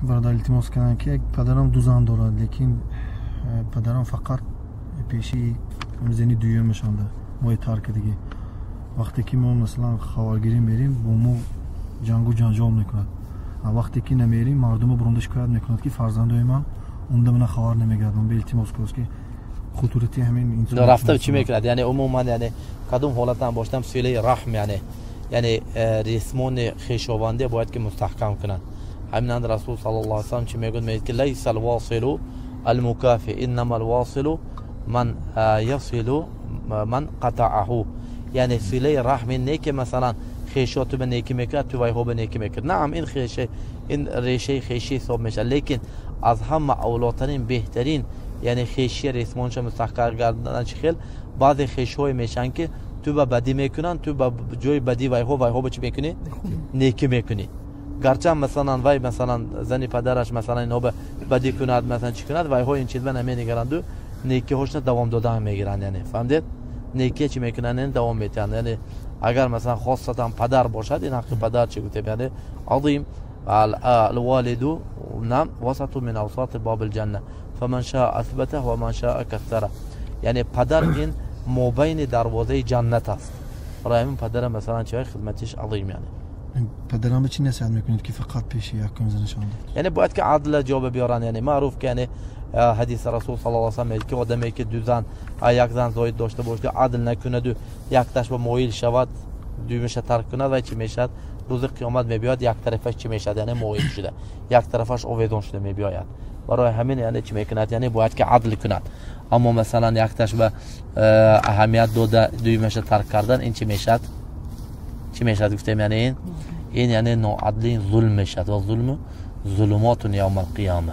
برادر التماس کردن که پدرم 2 زن دارد، لیکن پدرم فقط پیشی زنی دویمشان ده ما ترک دیگه. وقتی که ما مثلا خواهرگیری میریم با ما جنگ و جنجال میکند، وقتی که نمیریم مردم برنده شکایت میکند که فرزندای من اونده من خواهر نمیگردن. به التماس کنید که خطورتی همین این رفته چی میکرد؟ یعنی عموما یعنی کدوم حالت هم باشتم صله رحم یعنی رسمون خویشاونده باید که مستحکم کنن. همین رسول صلی الله علیه و سلم چی میگه؟ میگه که لیس الواصل المكافئ انما الواصل من يصل من قطعه. یعنی صله رحم نه که مثلا خویشا تو به نیکی میکرد تو وای ها به نیکی میکرد. نعم این خویشه این ریشه خویشی حساب میشه، لیکن از همه اولاترین بهترین یعنی خویشی رسمونش مستحکم کردن چه خیل بعض خویشای میشن که تو به بدی میکنن، تو به جای بدی وای ها به چی میکنی؟ نیکی میکنی. گرچه مثلا وای مثلا زنی پدرش مثلا اینو به بدی کند مثلا چی کند وای ها این چیز به نمیگیرند و نیکی هاش دوام دادن میگیرن. یعنی فهمیدید؟ نیکی چی میکنن این دوام میتن. یعنی اگر مثلا خاصتا پدر باشد این حق پدر چی گفته؟ یعنی عظیم الوالد نعم وسط من اوساط باب الجنه فمن شاء اثبته و من شاء کثره. یعنی پدر این مابین دروازه جنت است. برای همین پدر مثلا چه خدمتش عظیم. یعنی پدرم به چی نصیحت میکنید که فقط پیش یکم زنشان داد؟ یعنی باید که عدل جواب بیارن. یعنی معروف که یعنی حدیث رسول صلی الله علیه و سلم میگه که آدمی که 2 زن یک زن زاید داشته باشه عدل نکند و یک تاش به مایل شود دویمش ترک کند و چی میشد؟ روز قیامت میبیاد یک طرفش چی میشد؟ یعنی مایل شده، یک طرفش اویدون شده میبیاید. برای همین یعنی چی میکند؟ یعنی باید که عدل کند. اما مثلا یک تاش به اهمیت داده دویمش ترک کردن این چی میشد؟ چی میشد گفتیم؟ یعنی این یعنی ناعدلی ظلم میشد و ظلم ظلمات یوم القیامه.